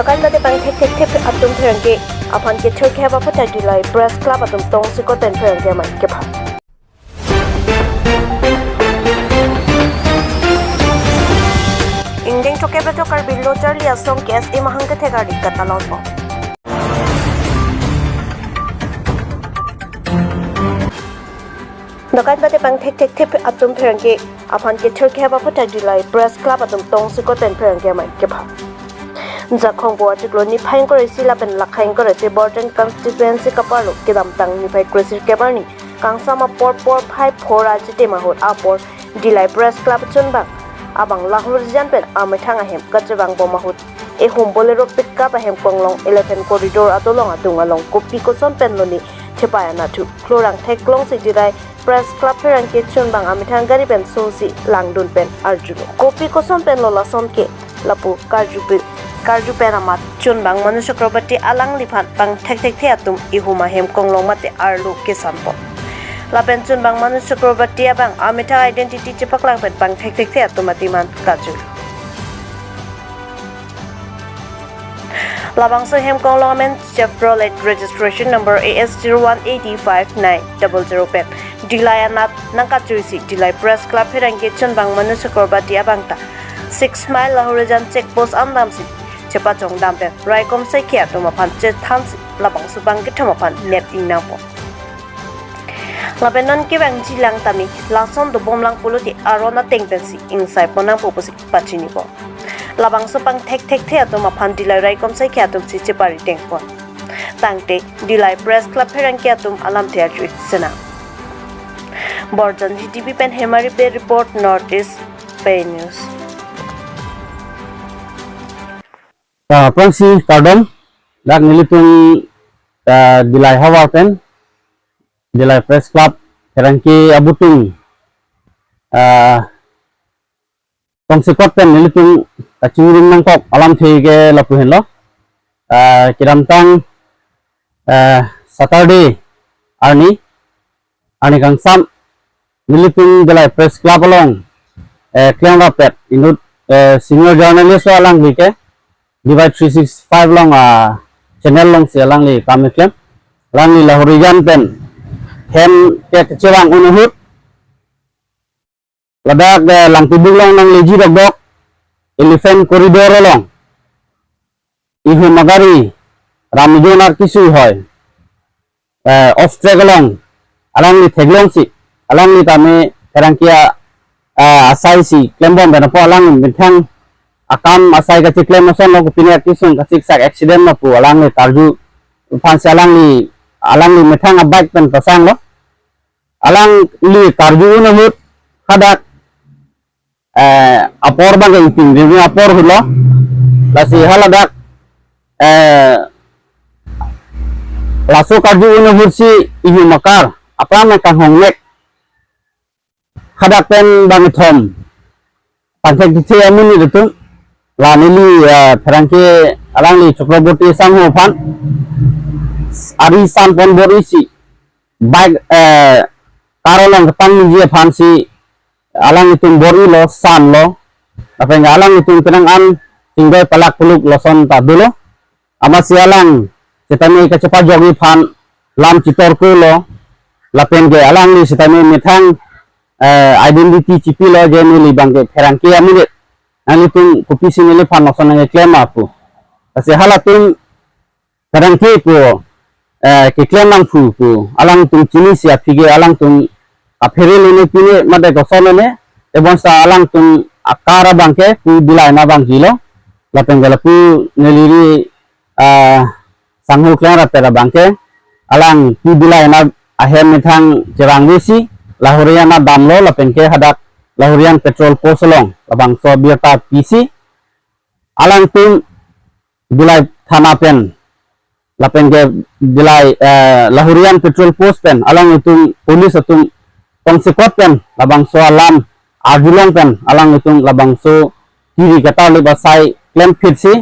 Nakan bade pang tek atum pherangge aphan ke thoi kheba phata dilai press club atum tong si ko ten pherangge man ke pha Indeng to ke beto kar billo charli asong ke SE mahang ke thega dik katalon po Nakan bade pang tek atum pherangge aphan ke thoi kheba phata dilai press club atum tong si ko ten pherangge man ke pha Jakhong bo chikloni phain ko resila pen lakhain ko rese Border constituency kapalo kidam tang ni phai krisir kebarni kangsama por 54 ajite mahot apor dilai press club chunbang abang lahur jan pen amethanga hem kachwang bo mahot e hom bolero pickup hem konglong 11 corridor atolong atunga long kopi ko son pen loni thepaya na thu klorang theklong si dilai press club perang ke chunbang amethang gari pen sosi langdun pen arjuno kopi ko son pen lola son ke lapu Karju penamat chunbang Manu Chakrabarti alang lipat pang tek atum ihuma hem konglong mate arlu ke sampo lapen chunbang Manu Chakrabarti abang amita identity chepaklang pen pang tek atum atiman kaju labang so hem konglong men Chevrolet registration number AS01805900 pen dilayanat nangkajuisi dilai press club herangge chunbang Manu Chakrabarti abang ta 6 mile lahurejan check post andam si cepat jong dampe raikom sekia to mapan che than labang subang ke thamapan net ing nang po labenon ke bang jilang tami lason do bomlang puluti arona tengpensi insai ponang popusi pachini po labang subang tek the to mapan dilai raikom sekia to si chepari tengpo tangte dilai press club herang kia tum alam thia ju sena borjan GTV pen hemari pe report notice pay news Prangsi kardom dak nilipun dilai hawa pen dilai press club kerangki abutung kongsikot pen nilipun kacungring nangkok alam thege lapuhen lo kiram tang Saturday arni kangsam nilipun dilai press club along kleng rapet inut senior journalist alang bike Divide 365 long channel long se lang li kami klem lang li lahorian pen hem ke kecewang unuhut ladak lang tibung long nang leji dok 11 corridor long ihu magari ramjonar kisu hoy off track long alang li theglong si alang li tame kerangkia asai si klembom ben po alang bintang akam asai ka ciklem mason lo kupine kisung ka siksak accident ma pu alang ni tarju fansi alang li methang bike pen pasang lo alang li tarju na hut hadak apor bang iping ni apor hulo lasi haladak laso tarju na hut si ihu makar apa me kang hongnek hadak pen bang thom pantek dite amuni betul Lanili perangke alang li Chakrabarti sangho pan arisan pon borisi bike karolang ketang ni pan si alang itu bori lo san lo apa yang alang itu kenang an tinggal palak peluk loson tadulo ama si alang setami kecepat jogi pan lam citor ku lo lapen ge alang li setami methang identity cipi lo jeni li bangke perangke aminit Alitung kopi sini fan langsung nge klaim aku. Kasi halatung perangke ko ke klaim lang fu ko alang tung cini siap pigi alang tung apere lene pini made gosone ne ebon sa alang tung akara bangke ku dilai na bang kilo lapen galapu neliri sanghu klaim rapera bangke alang ku dilai na ahem methang jerang besi lahorian na damlo lapen ke hadak lahorian petrol post long labang so biarta PC alang tum dilai thana pen lapen ke dilai lahorian petrol post pen alang itu polis atung kongsikot pen labang so alam arjulong pen alang itu labang so kiri kata le basai claim fit si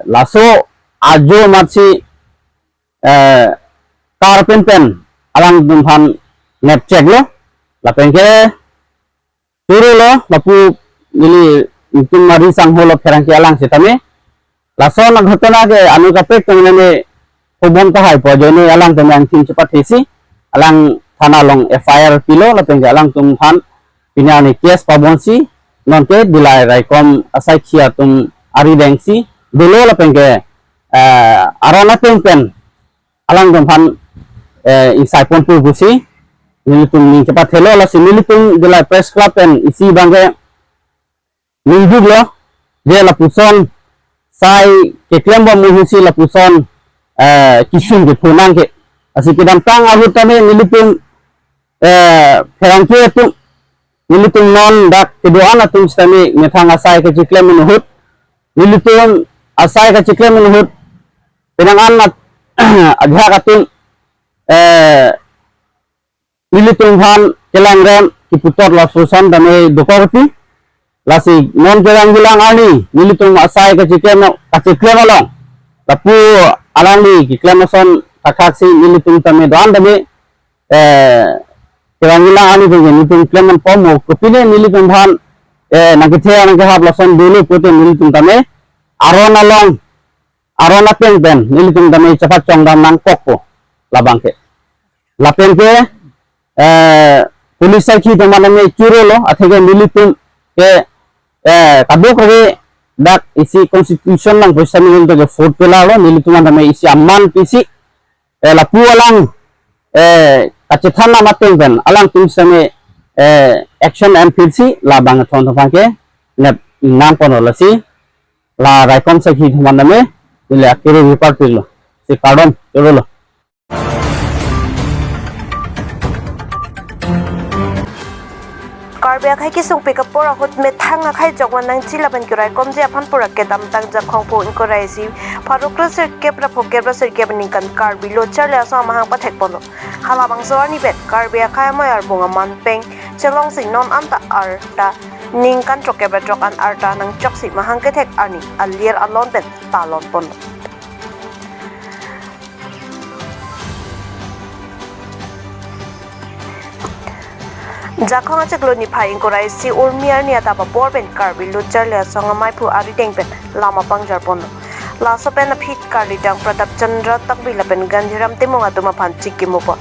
laso ajo matsi tar pen alang tum han net check lo lapen ke Turu lo lapu nili mungkin mari sang holo kerangki alang setame lason ang ghotona ke anu kapek temene hubon ka hai po jone alang temang tim cepat hisi alang thana long FIR pilo lapeng alang tum than pinyani kes pabonsi non ke dilai rai kom asai khia tum ari dengsi dulu lapeng ke arona pen alang tum than isai pon pu busi nilitung ning cepat hello la nilitung dilai press club pen isi bangke minggu lo je la puson sai ke klembo muhusi la puson kisung ke punang ke asi kedam tang ahu tame nilitung perangke tu nilitung non dak keduana tu stame ngethang asai ke ciklem menuhut nilitung asai ke ciklem menuhut penangan nat adha katung nilitung han kelangren kiputor la puson dame dokoti lasi non kelang bilang ani nilitung asai ke ciklem along tapi alangli kiklem son takaksi nilitung tame doan dame kelang bilang ani benge nilitung kleman pomo kopine nilitung han nagithe anke hab lason dulu pote nilitung tame arona pen nilitung tame cepat congdam nang pokko labangke lapen ke pulis sakhi temaname kiro lo athege nilitung ke kado kage dak isi constitution lang bosa nilin to vote pela lo nilituman tame isi amman pisi lapu alang kacethan na mateng ben alang tum same action and pc labang thon thangke net nam pono lasi la raikom sakhi temaname ile akire report pilo si pardon lo Karbia khai ki sung pick up pora hot me thanga khai jogwan nang chila ban kurai kom je aphan pura ke dam tang ja khong po in korai si faruk sir kepra phokebra sir ke ban kan karbi lo charle asa mahang pathek pono khala bang so ani bet karbia khai ma ar bunga man peng chelong sing non anta ar ta ning kan trokebra trok an ar ta nang chok si mahang ke thek ani alier alon bet talon pono Jakong achak lo ni phai ingkorai si urmiar ni ata bor ben karbi lo charle songa mai phu ari deng pen lama pangjar pono la so pen phit karli dang pratap chandra takbi la pen ganjiram temonga tuma phan chikki mo pon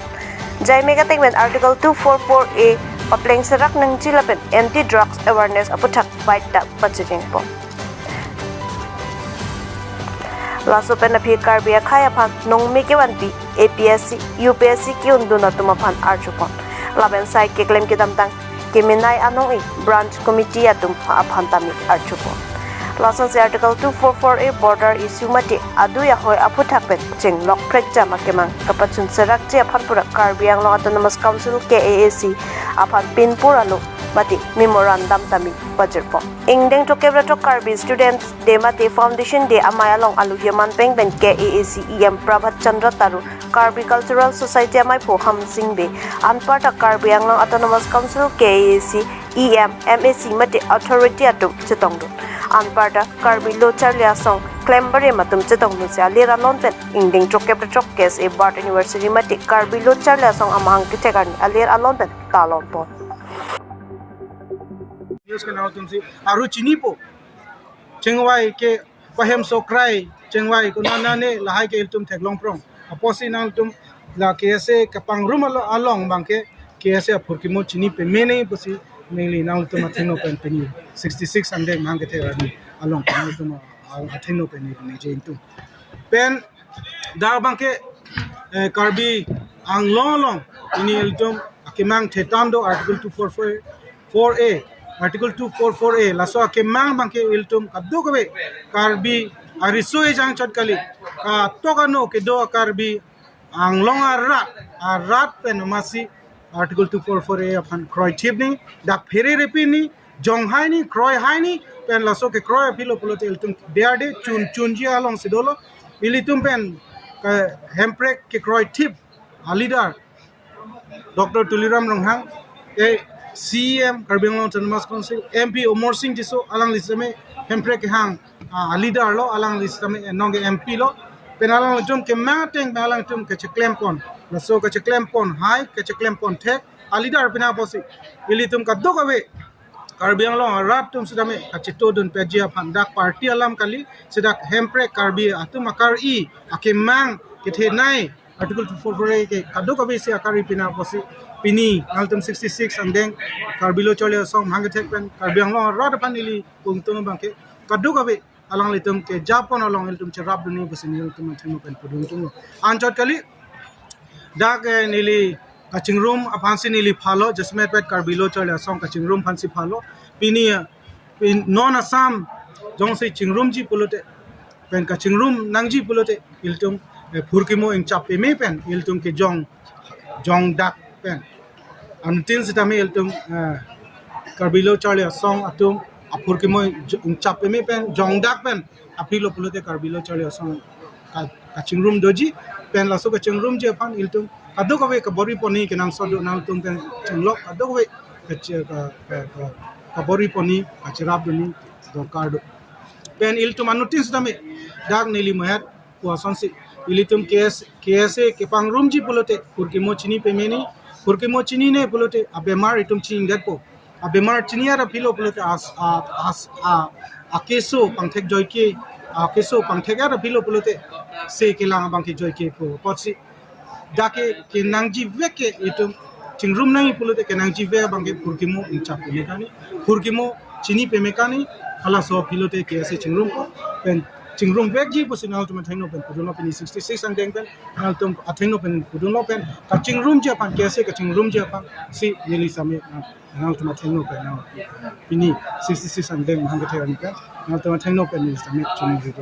jai mega teng ben article 244A papleng serak nang chila pen anti drugs awareness aputhak bite ta paching pon la so pen phit karbi khaya phan nong me ke wanti APSC UPSC ki unduna tuma phan archu pon laben sai ke claim ke damtang keminai anong I branch committee atum aphantami archupo license article 244A border issue mati adu ya hoi aputhakpen cheng lok prek jama kemang kapachun serak che aphanpura karbiang lo autonomous council KAAC aphan pinpuranu mati memorandum tami bajerpo ingdeng to kebra to karbi students demati foundation de amaya long alu yaman peng ben KAAC EM Prabhat Chandra Taru Karbi Cultural Society amai po hamsing be anparta karbi anglong autonomous council KAAC EM MAC mati authority atum chetongdu anparta karbi lo charlia song clambare matum chetongdu sia lera lonten ingding chokep chok case e Bard University mati karbi lo charlia song amang kichegarni aler alonten talon po news ke naw tumsi aru chini po chengwai ke pahem so cry chengwai ko nana ne lahai ke iltum theklong prong aposi nang tum la kese kapang rum along bangke kese phurkimo chini pe mene pusi mainly nang tum atheno pen peni 66 ande mang ke the rani along nang tum atheno pen ni jein tum pen da bangke karbi ang long ini iltum akimang thetam do article 244A article 244A laso akimang bangke iltum kaddo kobe karbi ariso e jang chot kali ka tokano ke do karbi anglong arat pen masi article 244A aphan kroi chipni dak phere repini jonghai ni kroi haini pen laso ke kroi philo pulote iltum deade chunji along sidolo ilitum pen hemprek ke kroi tip alidar Dr. Tuliram Ronghang CM Karbi Anglong Autonomous Council MP Omor Singh jiso alang lisame hemprek hang leader lo alang listame nonge MP lo penalang tum ke mateng balang tum ke claim pon laso ke claim pon hai ke claim pon thek leader pina posi ilitum kaddo kabe Karbi Anglong Arab tum sedame kacito dun pejia pandak parti alam kali sedak hempre karbi atum akar I akemang kithenai article 244 ke kado kabe se akari pina posi pini altum 66 and then karbilo chole song mangatek pen Karbi Anglong Arab panili pungtung bangke kado kabe alang litum ke Japan along iltum cherab duni besini iltum thimo pen pudung anjot kali dak nili kaching room aphansi nili phalo jasmet pet karbilo chole song kaching room phansi phalo pini pin non assam jong se chingrum ji pulote pen kaching room nangji pulote iltum phurkimo ing chap me pen iltum ke jong dak pen antin sitame iltum karbilo chole song atum phurkimo ing chap me pen jong dak pen apilo pulote karbilo chole song kaching room doji pen laso kaching room je pan iltum adok awe ka bori poni kenang sodo nang tum pen chinglok adok awe ka bori poni ka chirap duni do card pen iltum anutis dame dag nili mahat puason si ilitum KSA ke pang room ji pulote kurkimo chini pemeni kurkimo chini ne pulote abemar itum ching gatpo abemar chini ara pilo pulote akeso pangthek joyke akeso pangthek ara pilo pulote se kelang bangke joyke po potsi dake kenangji veke itu chingrum nang pulote kenangji ve bangke purkimo inchap mekani purkimo chini pe mekani hala so pilote KSA chingrum ko pen chingrum vek ji posinal tu mathaino pen puduno pen 66 and then pen nal tum athaino pen puduno pen ka chingrum je pan KSA ka chingrum je pan si nili same nal tu mathaino pen now pini 66 and then mahanga thai pen nal tu mathaino pen ni same chuni je